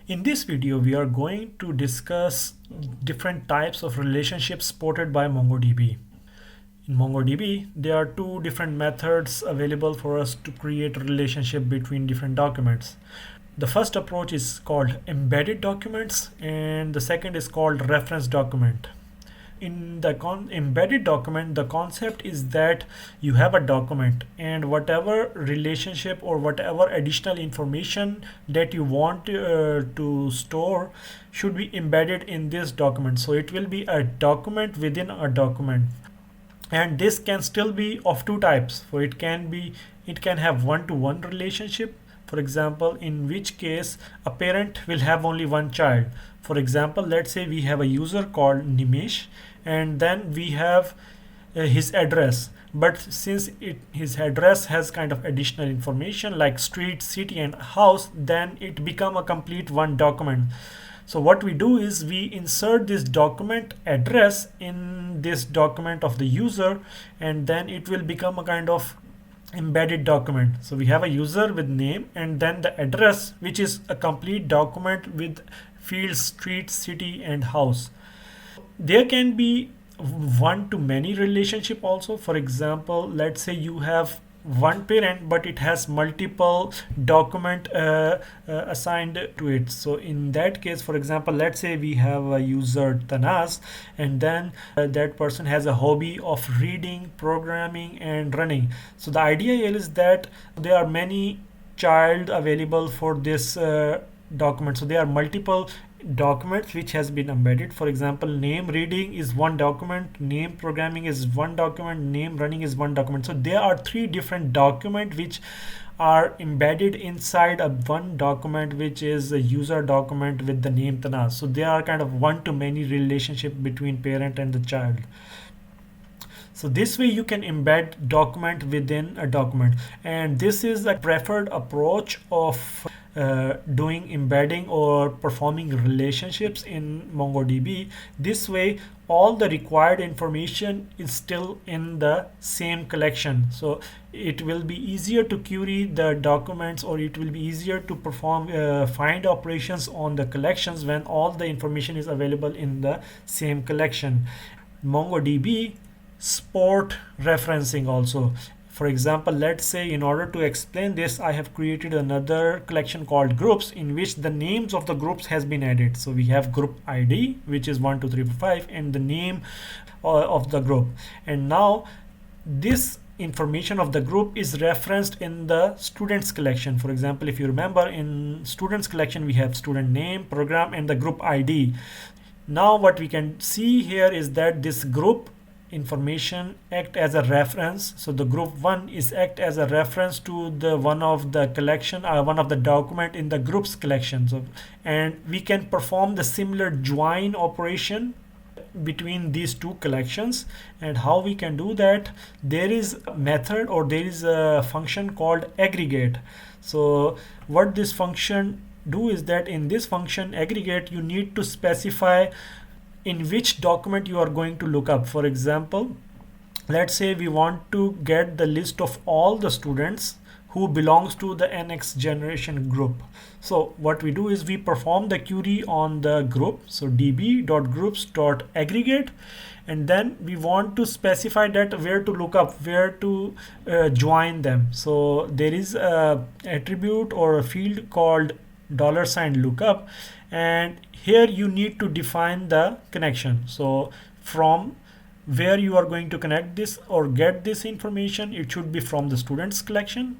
In this video, we are going to discuss different types of relationships supported by MongoDB. In MongoDB, there are two different methods available for us to create a relationship between different documents. The first approach is called embedded documents, and the second is called reference document. In the embedded document, the concept is that you have a document and whatever relationship or whatever additional information that you want to store should be embedded in this document. So it will be a document within a document, and this can still be of two types. So it can have one-to-one relationship, for example, in which case a parent will have only one child. For example, let's say we have a user called Nimesh, and then we have his address, but since his address has kind of additional information like street, city and house, then it become a complete one document. So what we do is we insert this document address in this document of the user, and then it will become a kind of embedded document. So we have a user with name and then the address, which is a complete document with fields, street, city and house. There can be one to many relationship also. For example, let's say you have one parent but it has multiple document assigned to it. So in that case, for example, let's say we have a user Tanas, and then that person has a hobby of reading, programming and running. So the idea here is that there are many child available for this document. So there are multiple documents which has been embedded. For example, name reading is one document, name programming is one document, name running is one document. So there are three different documents which are embedded inside a one document, which is a user document with the name Tanas. So they are kind of one to many relationship between parent and the child. So this way you can embed document within a document, and this is a preferred approach of doing embedding or performing relationships in MongoDB. This way all the required information is still in the same collection, so it will be easier to query the documents, or it will be easier to perform find operations on the collections when all the information is available in the same collection. MongoDB support referencing also. For example, let's say in order to explain this, I have created another collection called groups, in which the names of the groups has been added. So we have group ID, which is 1 2 3 4 5, and the name of the group. And now this information of the group is referenced in the students collection. For example, if you remember, in students collection we have student name, program and the group ID. Now what we can see here is that this group information act as a reference. So the group 1 is act as a reference to the one of the collection, one of the document in the groups collection. So, and we can perform the similar join operation between these two collections. And how we can do that, there is a method, or there is a function called aggregate. So what this function do is that in this function aggregate, you need to specify in which document you are going to look up. For example, let's say we want to get the list of all the students who belongs to the next generation group. So what we do is we perform the query on the group, so db.groups.aggregate, and then we want to specify that where to look up, where to join them. So there is a attribute or a field called $lookup, and here you need to define the connection. So from where you are going to connect this or get this information, it should be from the students collection.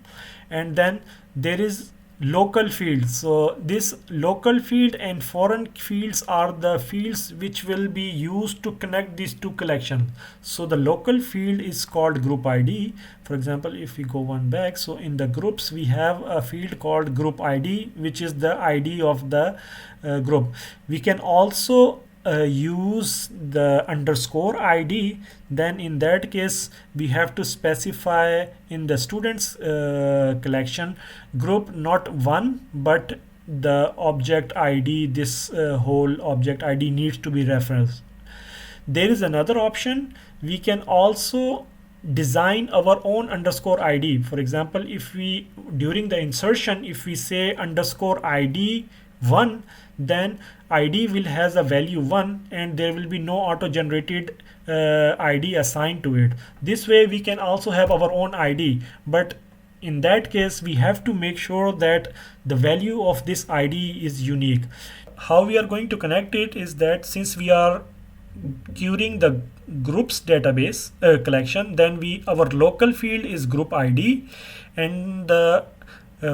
And then there is local fields. So this local field and foreign fields are the fields which will be used to connect these two collections. So the local field is called group ID. For example, if we go one back, so in the groups we have a field called group ID, which is the ID of the group. We can also use the underscore ID. Then in that case we have to specify in the students collection group, not one but the object ID. This whole object ID needs to be referenced. There is another option. We can also design our own underscore ID. For example, if we during the insertion, if we say underscore ID 1, then id will has a value 1 and there will be no auto generated id assigned to it. This way we can also have our own id, but in that case we have to make sure that the value of this id is unique. How we are going to connect it is that since we are querying the groups database collection, then our local field is group id and the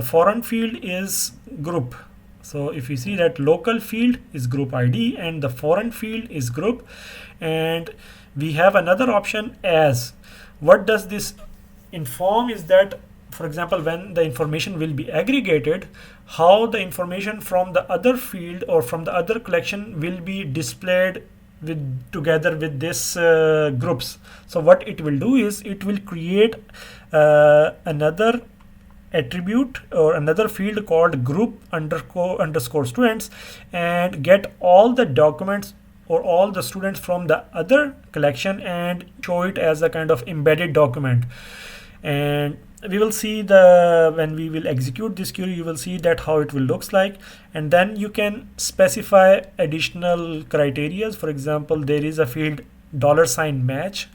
foreign field is group. So if you see that local field is group id and the foreign field is group, and we have another option as. What does this inform is that, for example, when the information will be aggregated, how the information from the other field or from the other collection will be displayed together with this groups. So what it will do is it will create another attribute or another field called group_underscore students and get all the documents or all the students from the other collection and show it as a kind of embedded document. And we will see when we will execute this query, you will see that how it will looks like. And then you can specify additional criteria. For example, there is a field $match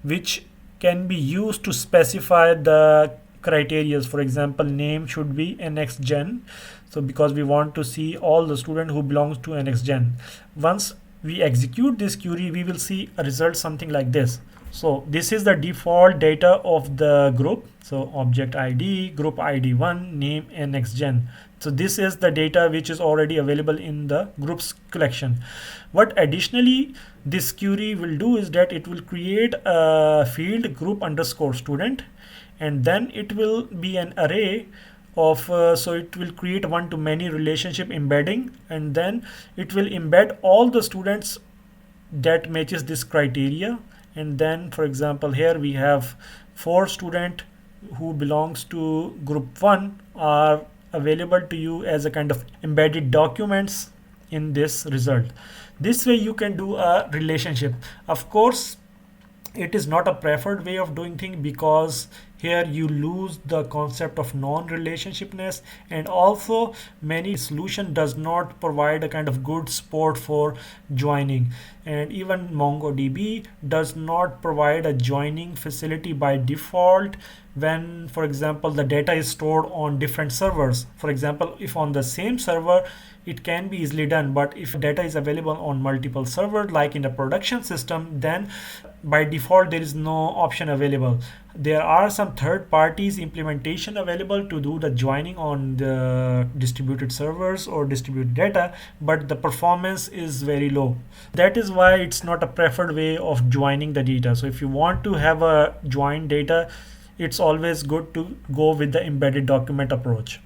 which can be used to specify the criteria. For example, name should be NXGen, so because we want to see all the student who belongs to NXGen. Once we execute this query, we will see a result something like this. So this is the default data of the group. So object id, group id1, name, NXGen. So this is the data which is already available in the groups collection. What additionally this query will do is that it will create a field group_student, and then it will be an array of so it will create one-to-many relationship embedding, and then it will embed all the students that matches this criteria. And then, for example, here we have 4 students who belongs to group 1 are available to you as a kind of embedded documents in this result. This way you can do a relationship. Of course, it is not a preferred way of doing things because here you lose the concept of non-relationshipness, and also many solution does not provide a kind of good support for joining, and even MongoDB does not provide a joining facility by default when, for example, the data is stored on different servers. For example, if on the same server it can be easily done, but if data is available on multiple servers like in a production system, then by default there is no option available. There are some third parties implementation available to do the joining on the distributed servers or distributed data, but the performance is very low. That is why it's not a preferred way of joining the data. So if you want to have a joined data, it's always good to go with the embedded document approach.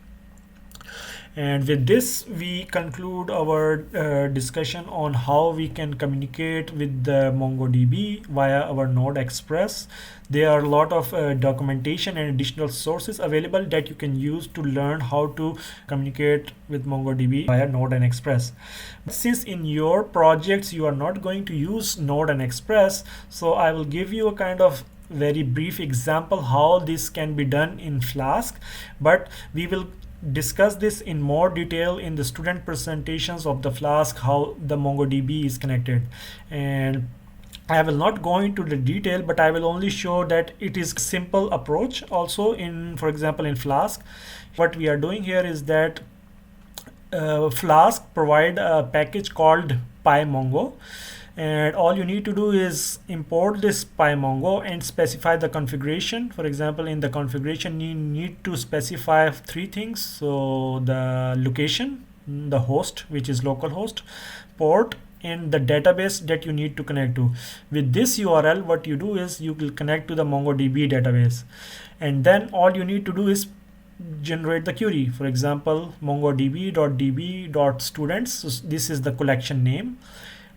And with this, we conclude our discussion on how we can communicate with the MongoDB via our Node Express. There are a lot of documentation and additional sources available that you can use to learn how to communicate with MongoDB via Node and Express. Since in your projects you are not going to use Node and Express, so I will give you a kind of very brief example how this can be done in Flask, but we will discuss this in more detail in the student presentations of the Flask, how the MongoDB is connected. And I will not go into the detail, but I will only show that it is a simple approach also in, for example, in Flask. What we are doing here is that Flask provide a package called PyMongo, and all you need to do is import this PyMongo and specify the configuration. For example, in the configuration you need to specify 3 things. So the location, the host, which is localhost, port, and the database that you need to connect to. With this URL, what you do is you will connect to the MongoDB database, and then all you need to do is generate the query. For example, mongodb.db.students. So this is the collection name.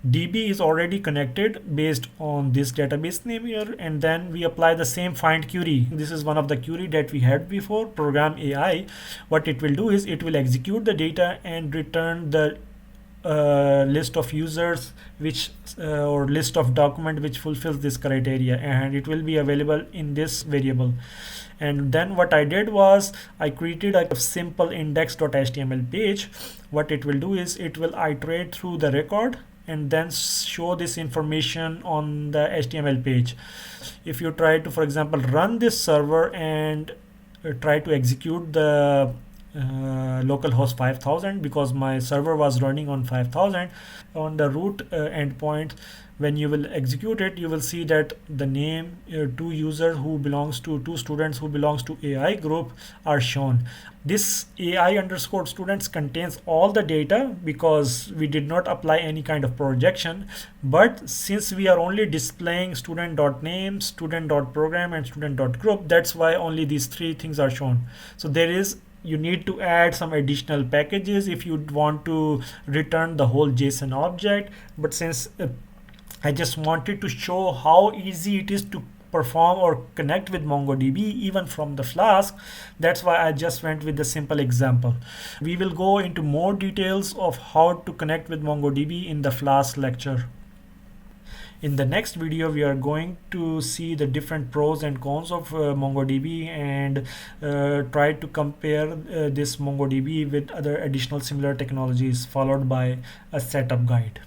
DB is already connected based on this database name here, and then we apply the same find query. This is one of the query that we had before, program AI. What it will do is it will execute the data and return the list of users which or list of document which fulfills this criteria, and it will be available in this variable. And then what I did was I created a simple index.html page. What it will do is it will iterate through the record and then show this information on the HTML page. If you try to, for example, run this server and try to execute the localhost 5000, because my server was running on 5000 on the root endpoint, when you will execute it, you will see that the name two users who belongs to two students who belongs to AI group are shown. This AI underscore students contains all the data because we did not apply any kind of projection. But since we are only displaying student.name, student.program and student.group, that's why only these three things are shown. So you need to add some additional packages if you want to return the whole JSON object. But since I just wanted to show how easy it is to perform or connect with MongoDB even from the Flask, that's why I just went with the simple example. We will go into more details of how to connect with MongoDB in the Flask lecture. In the next video, we are going to see the different pros and cons of MongoDB and try to compare this MongoDB with other additional similar technologies, followed by a setup guide.